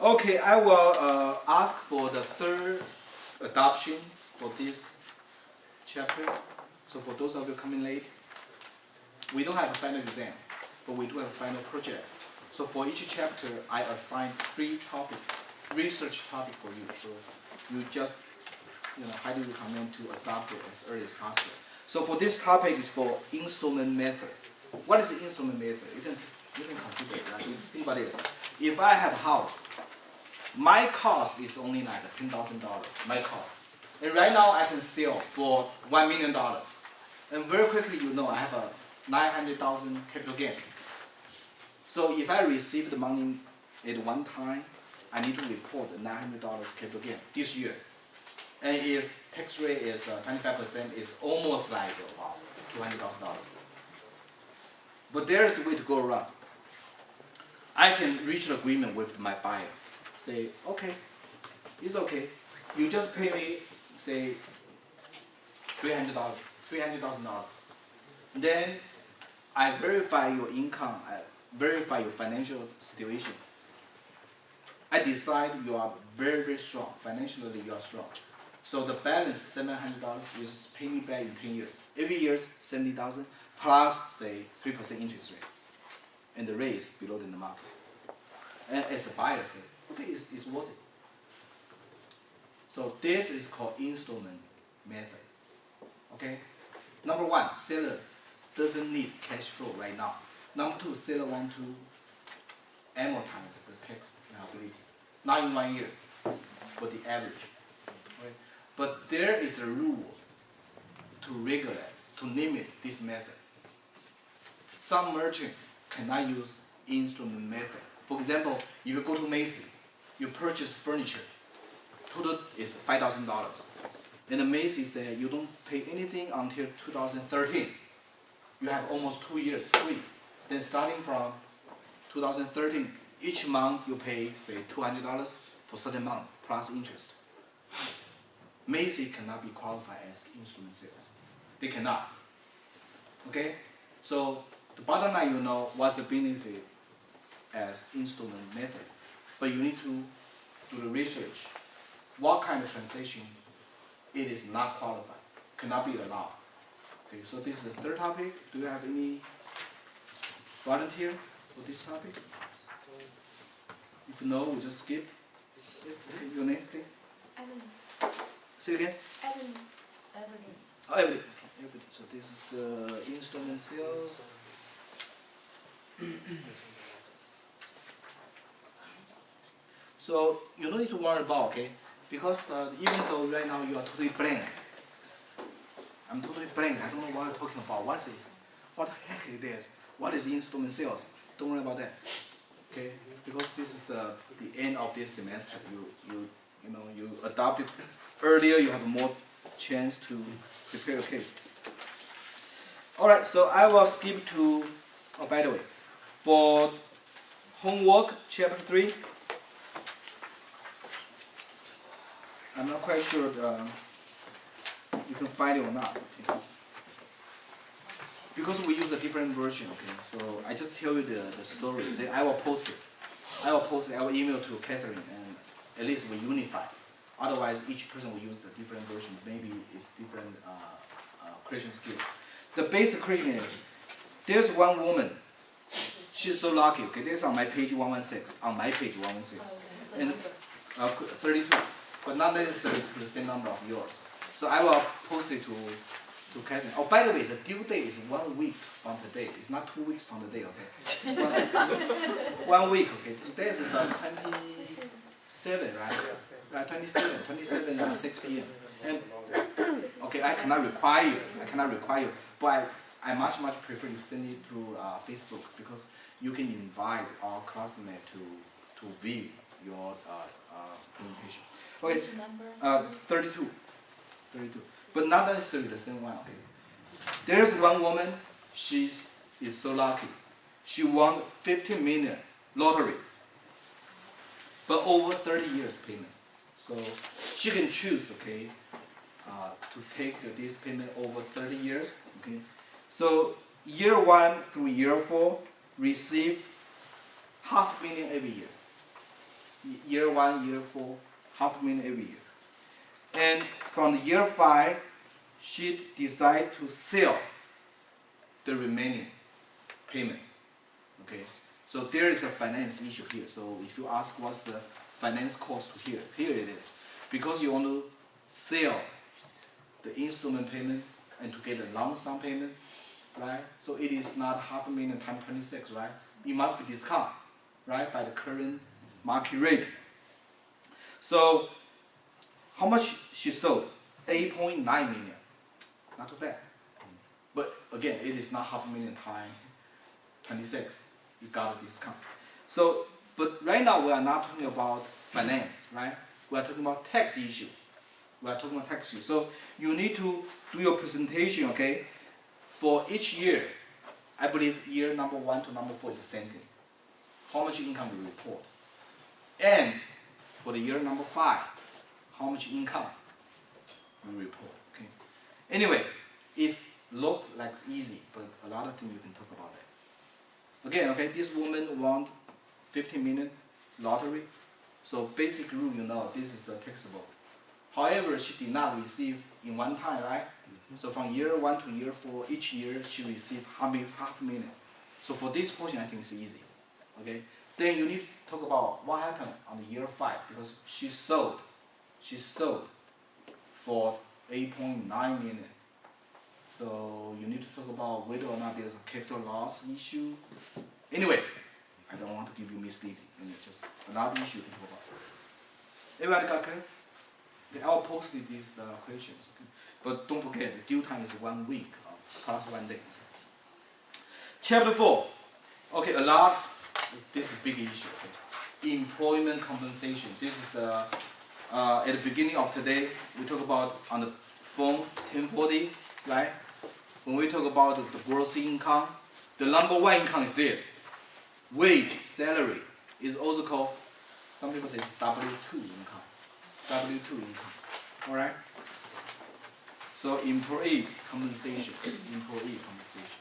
Okay, I will ask for the third adoption for this chapter. So for those of you coming late, we don't have a final exam, but we do have a final project. So for each chapter, I assign 3 topics, research topic for you. So you just highly recommend to adopt it as early as possible. So for this topic is for installment method. What is the installment method? You can consider it, right? Think about this. If I have a house, my cost is only like $10,000, my cost. And right now I can sell for $1 million. And very quickly I have a 900,000 capital gain. So if I receive the money at one time, I need to report the $900 capital gain this year. And if tax rate is 25%, it's almost like $200,000. But there's a way to go around. I can reach an agreement with my buyer. Say, okay, it's okay. You just pay me, say, $300,000. Then I verify your income, I verify your financial situation. I decide you are very, very strong. Financially, you are strong. So the balance, $700, you just pay me back in 10 years. Every year, $70,000 plus, say, 3% interest rate. And the rate is below than the market. And as a buyer, say, okay, it's worth it. So this is called installment method. Okay? Number 1, seller doesn't need cash flow right now. Number 2, seller want to amortize the tax liability. Not in 1 year, but the average. Right? But there is a rule to regulate, to limit this method. Some merchant cannot use installment method. For example, if you go to Macy's, you purchase furniture, total is $5,000. And the Macy's said you don't pay anything until 2013. You have almost 2 years free. Then starting from 2013, each month you pay, say, $200 for certain months plus interest. Macy's cannot be qualified as installment sales. They cannot. Okay? So the bottom line, what's the benefit as installment method. But you need to do the research. What kind of transaction it is not qualified, cannot be allowed. Okay, so this is the third topic. Do you have any volunteer for this topic? If no, we just skip. Yes, okay, your name, please. Evelyn. Say again. Evelyn. Oh, Evelyn. Okay, Evelyn. So this is installment sales. So you don't need to worry about, okay? Because even though right now you are totally blank, I'm totally blank. I don't know what you're talking about. What the heck is this? What is installment sales? Don't worry about that, okay? Because this is the end of this semester. You adopt it earlier. You have more chance to prepare your case. All right. So I will skip to. Oh, by the way, for homework chapter 3. I'm not quite sure you can find it or not. Okay? Because we use a different version, okay? So I just tell you the story. Then I will post it. I will email to Catherine, and at least we unify. Otherwise, each person will use the different version. Maybe it's different creation skill. The basic creation is, there's one woman. She's so lucky, okay? This is on my page 116. On my page 116. And 32. But not necessarily to the same number of yours. So I will post it to Catherine. Oh, by the way, the due date is 1 week from today. It's not 2 weeks from today, okay? 1 week, okay? Today is 27, right? Right, 27, 6 p.m. And okay, I cannot require you. But I much prefer you send it through Facebook, because you can invite our classmates to view your presentation. Okay, 32. But not necessarily the same one, okay? There's one woman, she is so lucky. She won 50 million lottery, but over 30 years payment. So she can choose, okay, to take this payment over 30 years, okay? So year 1 through year 4, receive $500,000 every year. Year 1, year 4, $500,000 every year. And from the year 5, she decided to sell the remaining payment. Okay, so there is a finance issue here. So if you ask what's the finance cost here, here it is. Because you want to sell the installment payment and to get a lump sum payment, right? So it is not $500,000 times 26, right? It must be discount, right, by the current market rate. So how much she sold? 8.9 million. Not too bad. But again, it is not $500,000 times 26. You got a discount. So, but right now we are not talking about finance, right? We are talking about tax issue. We are talking about tax issue. So you need to do your presentation, okay? For each year, I believe year number 1 to number 4 is the same thing. How much income you report. And for the year number 5, how much income you report, okay? Anyway, it looked like easy, but a lot of things you can talk about that. Again, okay, this woman won 15 million lottery. So basic rule, you know, this is taxable. However, she did not receive in one time, right? So from year 1 to year 4, each year she received $500,000. So for this portion, I think it's easy. Okay. Then you need to talk about what happened on the year 5 because she sold for 8.9 million. So you need to talk about whether or not there's a capital loss issue. Anyway, I don't want to give you misleading. Just another issue to talk about. Everybody got clear? Okay, I'll post these questions. Okay? But don't forget, the due time is 1 week plus 1 day. Chapter 4. Okay, this is a big issue. Okay? Employment compensation. This is at the beginning of today. We talk about on the form 1040, right? When we talk about the gross income, the number 1 income is this. Wage, salary, is also called, some people say it's W2 income. W2 income. Alright? So employee compensation. Employee compensation.